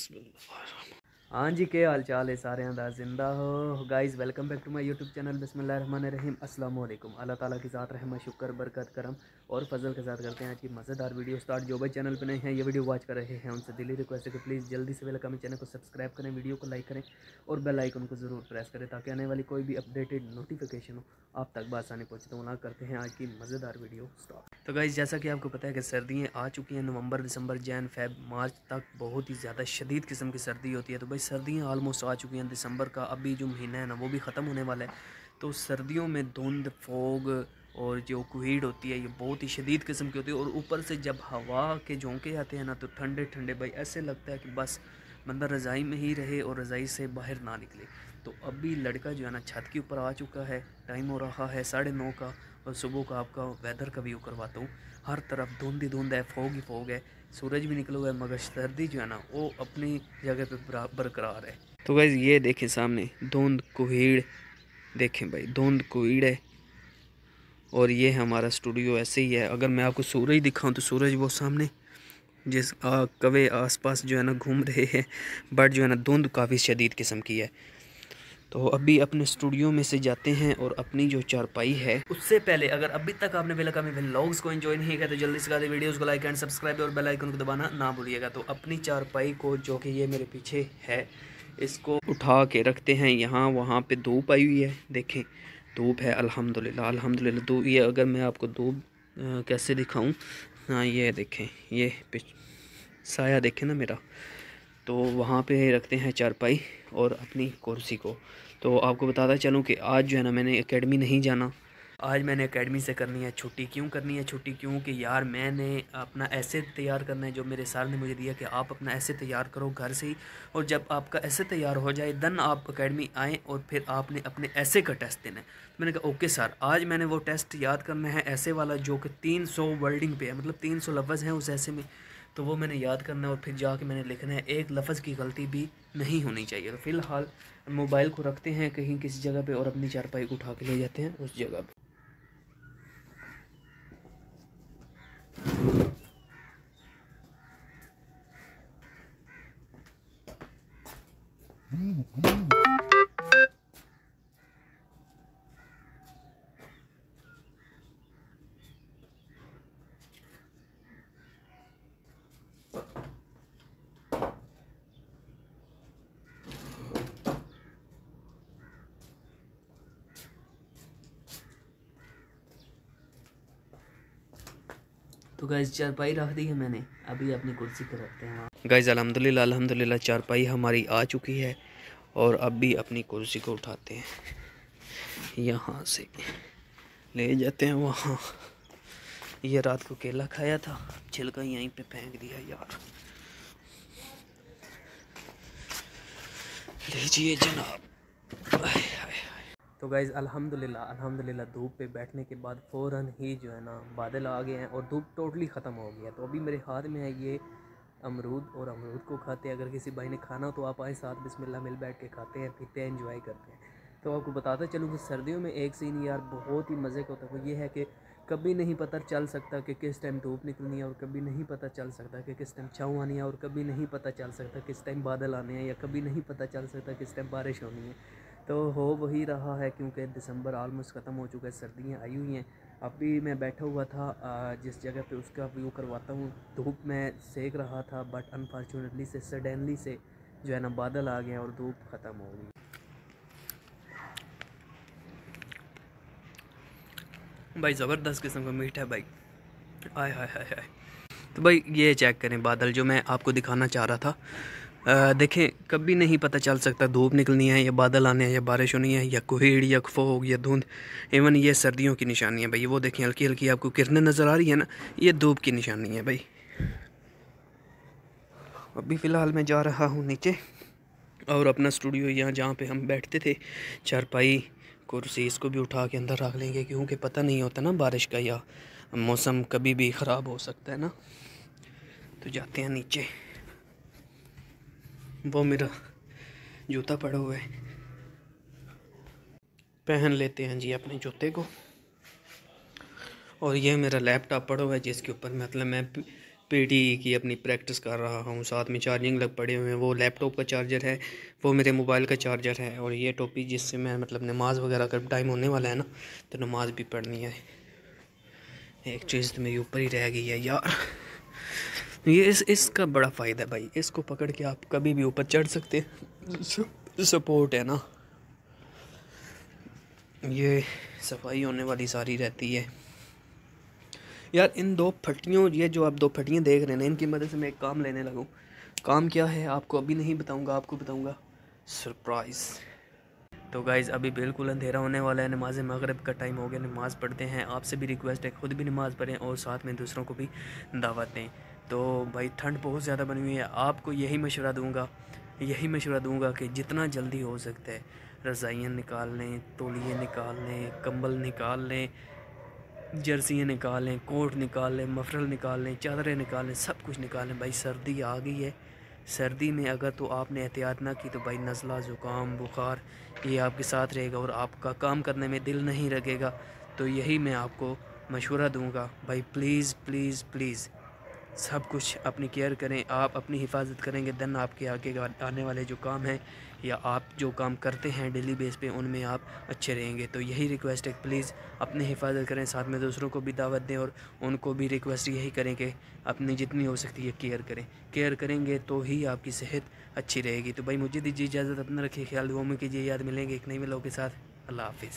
हाँ जी, के हाल चाल है सारे अंदाज जिंदा हो guys. Welcome back to my YouTube channel बिस्मिल्लाहिर्रहमानिर्रहीम। अस्सलाम वालेकुम। अल्लाह ताला की ज़ात रहमत शुक्र बरकत करम और फजल के साथ करते हैं आज की मज़ेदार वीडियो स्टार्ट। जो भाई चैनल पे नए हैं ये वीडियो वॉच कर रहे हैं उनसे दिली रिक्वेस्ट है कि प्लीज़ जल्दी से वेलकम चैनल को सब्सक्राइब करें, वीडियो को लाइक करें और बेल आइकन को ज़रूर प्रेस करें ताकि आने वाली कोई भी अपडेटेड नोटिफिकेशन हो आप तक बआसानी पहुँचे। तो मुलाकात करते हैं आज की मज़ेदार वीडियो स्टार्ट। तो गाइस जैसा कि आपको पता है कि सर्दियाँ आ चुकी हैं। नवंबर, दिसंबर, जैन, फेब, मार्च तक बहुत ही ज़्यादा शदीद किस्म की सर्दी होती है। तो भाई सर्दियाँ ऑलमोस्ट आ चुकी हैं। दिसंबर का अभी जो महीना है ना वो भी ख़त्म होने वाला है। तो सर्दियों में धुंध, फोग और जो कोहीड़ होती है ये बहुत ही शदीद किस्म की होती है। और ऊपर से जब हवा के झोंके आते हैं ना तो ठंडे ठंडे भाई ऐसे लगता है कि बस बंदा रज़ाई में ही रहे और रज़ाई से बाहर ना निकले। तो अभी लड़का जो है ना छत के ऊपर आ चुका है। टाइम हो रहा है 9:30 का और सुबह का आपका वेदर का व्यू करवाता हूँ। हर तरफ धुंध ही धुंध है, फोग ही फोग है, सूरज भी निकला हुआ है मगर सर्दी जो है ना वो अपनी जगह पे बरकरार है। तो गाइस ये देखें सामने धुंध कोहीड़, देखें भाई धुंध कोहीड़ है। और ये हमारा स्टूडियो ऐसे ही है। अगर मैं आपको सूरज दिखाऊं तो सूरज वो सामने जिस कवे आसपास जो है ना घूम रहे हैं, बट जो है ना धुंध काफ़ी शदीद किस्म की है। तो अभी अपने स्टूडियो में से जाते हैं और अपनी जो चारपाई है उससे पहले अगर अभी तक आपने वेलकम व्लॉग्स को एंजॉय नहीं किया तो जल्दी से कर वीडियोस को लाइक एंड सब्सक्राइब और बेल आइकन को दबाना ना भूलिएगा। तो अपनी चारपाई को जो कि ये मेरे पीछे है इसको उठा के रखते हैं यहाँ। वहाँ पे धूप आई हुई है, देखें धूप है अल्हम्दुलिल्लाह अल्हम्दुलिल्लाह। धूप ये अगर मैं आपको धूप कैसे दिखाऊँ, हाँ ये देखें ये साया देखें ना मेरा। तो वहाँ पे रखते हैं चारपाई और अपनी कुर्सी को। तो आपको बताता चलूँ कि आज जो है ना मैंने एकेडमी नहीं जाना। आज मैंने एकेडमी से करनी है छुट्टी। क्यों करनी है छुट्टी? क्योंकि यार मैंने अपना ऐसे तैयार करना है जो मेरे सर ने मुझे दिया कि आप अपना ऐसे तैयार करो घर से ही, और जब आपका ऐसे तैयार हो जाए देन आप एकेडमी आएँ और फिर आपने अपने ऐसे का टेस्ट देना है। तो मैंने कहा ओके सर, आज मैंने वो टेस्ट याद करना है ऐसे वाला जो कि 300 वर्डिंग पे है, मतलब 300 लफ्ज़ हैं उस ऐसे में। तो वो मैंने याद करना है और फिर जाके मैंने लिखना है, एक लफ्ज़ की गलती भी नहीं होनी चाहिए। तो फ़िलहाल मोबाइल को रखते हैं कहीं किसी जगह पे और अपनी चारपाई को उठा के ले जाते हैं उस जगह पे। तो गाइस चारपाई रख दी है मैंने, अभी अपनी कुर्सी पर रखते हैं। गाइस अल्हम्दुलिल्लाह अल्हम्दुलिल्लाह चारपाई हमारी आ चुकी है और अब भी अपनी कुर्सी को उठाते हैं, यहाँ से ले जाते हैं वहाँ। ये रात को केला खाया था, छिलका यहीं पे फेंक दिया यार। लीजिए जनाब। तो गाइज़ अल्हम्दुलिल्लाह अल्हम्दुलिल्लाह धूप पे बैठने के बाद फ़ौरन ही जो है ना बादल आ गए हैं और धूप टोटली ख़त्म हो गया। तो अभी मेरे हाथ में है ये अमरूद और अमरूद को खाते हैं। अगर किसी भाई ने खाना हो तो आप आए साथ बिस्मिल्लाह मिल बैठ के खाते हैं, पीते हैं, एंजॉय करते हैं। तो आपको बताता चलूँ कि सर्दियों में एक सीन यार बहुत ही मज़े का होता है, वो ये है कि कभी नहीं पता चल सकता कि किस टाइम धूप निकलनी है और कभी नहीं पता चल सकता कि किस टाइम छाँव आनी है और कभी नहीं पता चल सकता किस टाइम बादल आने हैं या कभी नहीं पता चल सकता किस टाइम बारिश होनी है। तो हो वही रहा है क्योंकि दिसंबर ऑलमोस्ट ख़त्म हो चुका है, सर्दियाँ आई हुई हैं। अभी मैं बैठा हुआ था जिस जगह पे उसका व्यू करवाता हूँ। धूप में सेक रहा था बट अनफॉर्चुनेटली से सडनली से जो है ना बादल आ गए और धूप ख़त्म हो गई। भाई ज़बरदस्त किस्म का मीट है भाई, आय हाय हाय हाय। तो भाई ये चेक करें बादल जो मैं आपको दिखाना चाह रहा था। देखें कभी नहीं पता चल सकता धूप निकलनी है या बादल आने हैं या बारिश होनी है या कोहीड़ या फोग या धुंध। इवन ये सर्दियों की निशानी है भाई। वो देखें हल्की हल्की आपको किरणें नज़र आ रही है ना, ये धूप की निशानी है भाई। अभी फ़िलहाल मैं जा रहा हूँ नीचे और अपना स्टूडियो यहाँ जहाँ पे हम बैठते थे, चारपाई कुर्सी इसको भी उठा के अंदर रख लेंगे क्योंकि पता नहीं होता ना बारिश का या मौसम कभी भी ख़राब हो सकता है ना। तो जाते हैं नीचे। वो मेरा जूता पड़ा हुआ है, पहन लेते हैं जी अपने जूते को। और ये मेरा लैपटॉप पड़ा हुआ है जिसके ऊपर मतलब मैं पीटी की अपनी प्रैक्टिस कर रहा हूँ, साथ में चार्जिंग लग पड़े हुए हैं। वो लैपटॉप का चार्जर है, वो मेरे मोबाइल का चार्जर है, और ये टोपी जिससे मैं मतलब नमाज़ वगैरह का टाइम होने वाला है ना, तो नमाज़ भी पढ़नी है। एक चीज़ तो मेरी ऊपर ही रह गई है यार। ये इसका बड़ा फ़ायदा है भाई, इसको पकड़ के आप कभी भी ऊपर चढ़ सकते हैं। सपोर्ट है ना, ये सफाई होने वाली सारी रहती है यार। इन दो फटियों, ये जो आप दो फटियाँ देख रहे हैं ना, इनकी मदद से मैं एक काम लेने लगूँ। काम क्या है आपको अभी नहीं बताऊँगा, आपको बताऊँगा सरप्राइज़। तो गाइज़ अभी बिल्कुल अंधेरा होने वाला है, नमाज मगरिब का टाइम हो गया, नमाज़ पढ़ते हैं। आपसे भी रिक्वेस्ट है, ख़ुद भी नमाज़ पढ़ें और साथ में दूसरों को भी दावत दें। तो भाई ठंड बहुत ज़्यादा बनी हुई है, आपको यही मशवरा दूंगा कि जितना जल्दी हो सकता है रज़ाइयाँ निकाल लें, तौलिए निकाल लें, कंबल निकाल लें, जर्सियाँ निकाल लें, कोट निकाल लें, मफरल निकाल लें, चादरें निकाल लें, सब कुछ निकाल लें। भाई सर्दी आ गई है, सर्दी में अगर तो आपने एहतियात ना की तो भाई नज़ला, ज़ुकाम, बुखार ये आपके साथ रहेगा और आपका काम करने में दिल नहीं लगेगा। तो यही मैं आपको मशवरा दूंगा भाई, प्लीज़ प्लीज़ प्लीज़ सब कुछ अपनी केयर करें। आप अपनी हिफाजत करेंगे देन आपके आगे आने वाले जो काम हैं या आप जो काम करते हैं डेली बेस पे, उनमें आप अच्छे रहेंगे। तो यही रिक्वेस्ट है, प्लीज़ अपनी हिफाजत करें, साथ में दूसरों को भी दावत दें और उनको भी रिक्वेस्ट यही करें कि अपनी जितनी हो सकती है केयर करें। केयर करेंगे तो ही आपकी सेहत अच्छी रहेगी। तो भाई मुझे दीजिए इजाज़त, अपना रखिए ख्याल, दुआ में कीजिए, याद मिलेंगे एक नई व्लॉग के साथ। अल्लाह हाफिज़।